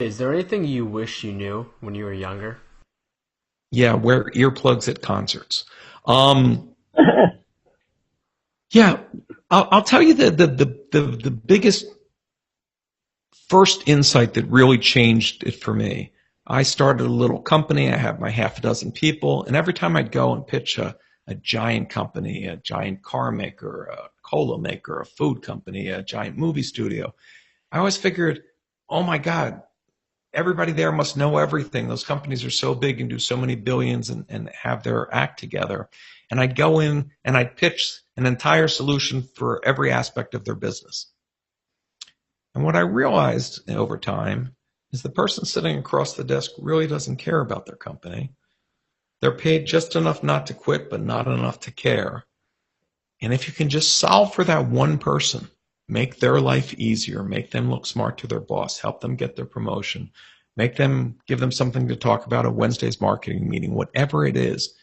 Is there anything you wish you knew when you were younger? Yeah, wear earplugs at concerts. Um, yeah, I'll tell you the biggest first insight that really changed it for me. I started a little company. I had my half a dozen people, and every time I'd go and pitch a giant company, a giant car maker, a cola maker, a food company, a giant movie studio, I always figured, oh my God, everybody there must know everything. Those companies are so big and do so many billions and have their act together. And I'd go in and I'd pitch an entire solution for every aspect of their business. And what I realized over time is the person sitting across the desk really doesn't care about their company. They're paid just enough not to quit, but not enough to care. And if you can just solve for that one person, make their life easier, make them look smart to their boss, help them get their promotion, give them something to talk about at Wednesday's marketing meeting, whatever it is,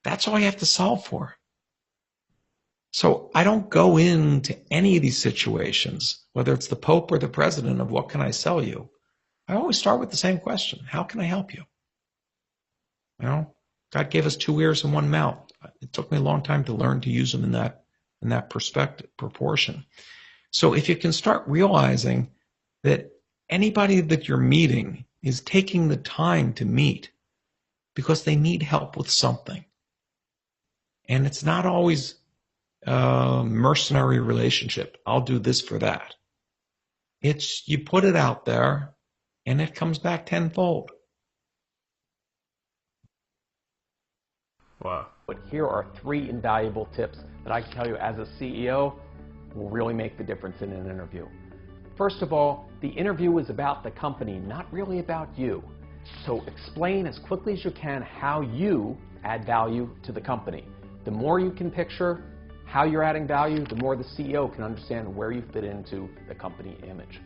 that's all you have to solve for. So I don't go into any of these situations, whether it's the Pope or the president, of what can I sell you? I always start with the same question. How can I help you? You know, God gave us two ears and one mouth. It took me a long time to learn to use them in that perspective proportion. So if you can start realizing that anybody that you're meeting is taking the time to meet because they need help with something. And it's not always a mercenary relationship. I'll do this for that. It's you put it out there and it comes back tenfold. Wow. But here are 3 invaluable tips that I can tell you as a CEO will really make the difference in an interview. First of all, the interview is about the company, not really about you. So explain as quickly as you can how you add value to the company. The more you can picture how you're adding value, the more the CEO can understand where you fit into the company image.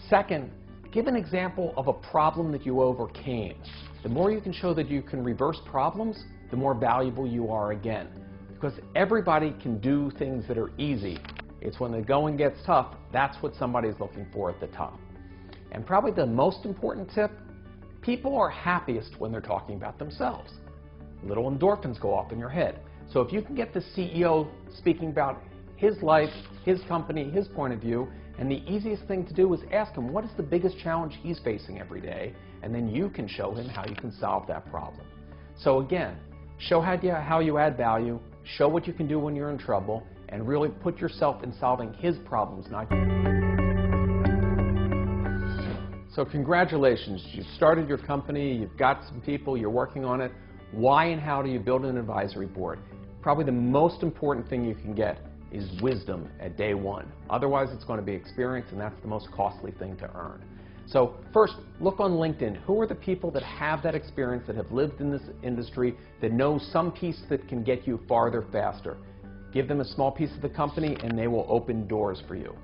Second, give an example of a problem that you overcame. The more you can show that you can reverse problems, the more valuable you are again. Because everybody can do things that are easy. It's when the going gets tough, that's what somebody's looking for at the top. And probably the most important tip, people are happiest when they're talking about themselves. Little endorphins go off in your head. So if you can get the CEO speaking about his life, his company, his point of view, and the easiest thing to do is ask him what is the biggest challenge he's facing every day, and then you can show him how you can solve that problem. So again, show how you add value, show what you can do when you're in trouble, and really put yourself in solving his problems, not yours. So congratulations, you've started your company, you've got some people, you're working on it. Why and how do you build an advisory board? Probably the most important thing you can get is wisdom at day one. Otherwise, it's going to be experience, and that's the most costly thing to earn. So first, look on LinkedIn. Who are the people that have that experience, that have lived in this industry, that know some piece that can get you farther faster? Give them a small piece of the company, and they will open doors for you.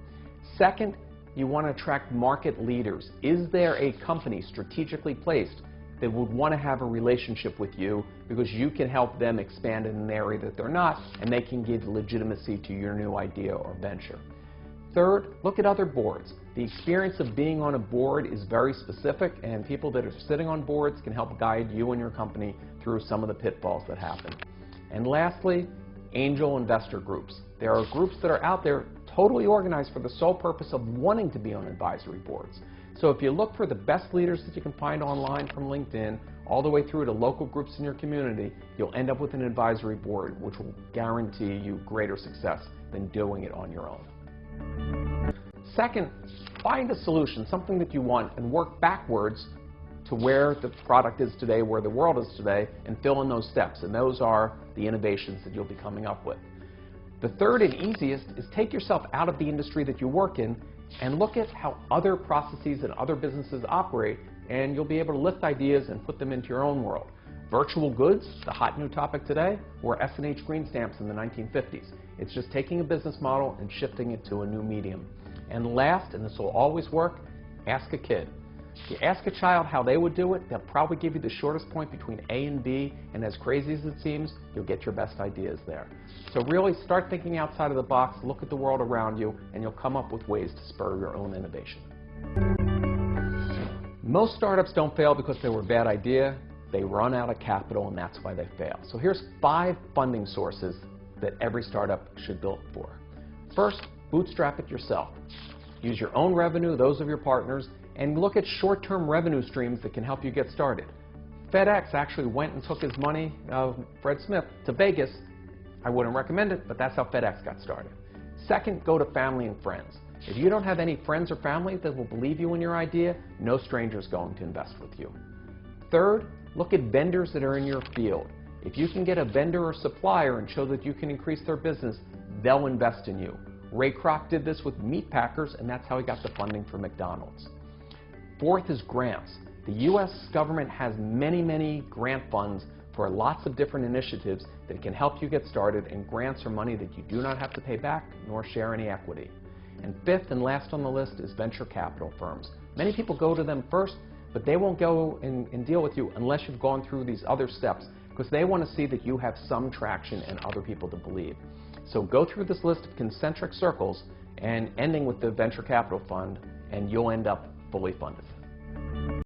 Second, you want to attract market leaders. Is there a company strategically placed that would want to have a relationship with you because you can help them expand in an area that they're not, and they can give legitimacy to your new idea or venture? Third, look at other boards. The experience of being on a board is very specific, and people that are sitting on boards can help guide you and your company through some of the pitfalls that happen. And lastly, angel investor groups. There are groups that are out there totally organized for the sole purpose of wanting to be on advisory boards. So if you look for the best leaders that you can find online from LinkedIn, all the way through to local groups in your community, you'll end up with an advisory board which will guarantee you greater success than doing it on your own. Second, find a solution, something that you want, and work backwards to where the product is today, where the world is today, and fill in those steps. And those are the innovations that you'll be coming up with. The third and easiest is take yourself out of the industry that you work in and look at how other processes and other businesses operate, and you'll be able to lift ideas and put them into your own world. Virtual goods, the hot new topic today, were S&H green stamps in the 1950s. It's just taking a business model and shifting it to a new medium. And last, and this will always work, ask a kid. If you ask a child how they would do it, they'll probably give you the shortest point between A and B, and as crazy as it seems, you'll get your best ideas there. So really start thinking outside of the box, look at the world around you, and you'll come up with ways to spur your own innovation. Most startups don't fail because they were a bad idea. They run out of capital, and that's why they fail. So here's 5 funding sources that every startup should build for. First, bootstrap it yourself. Use your own revenue, those of your partners, and look at short-term revenue streams that can help you get started. FedEx actually went and took his money, Fred Smith, to Vegas. I wouldn't recommend it, but that's how FedEx got started. Second, go to family and friends. If you don't have any friends or family that will believe you in your idea, no stranger is going to invest with you. Third, look at vendors that are in your field. If you can get a vendor or supplier and show that you can increase their business, they'll invest in you. Ray Kroc did this with meat packers, and that's how he got the funding for McDonald's. Fourth is grants. The U.S. government has many grant funds for lots of different initiatives that can help you get started, and grants are money that you do not have to pay back nor share any equity. And fifth and last on the list is venture capital firms. Many people go to them first, but they won't go and deal with you unless you've gone through these other steps, because they want to see that you have some traction and other people to believe. So go through this list of concentric circles and ending with the venture capital fund, and you'll end up fully funded.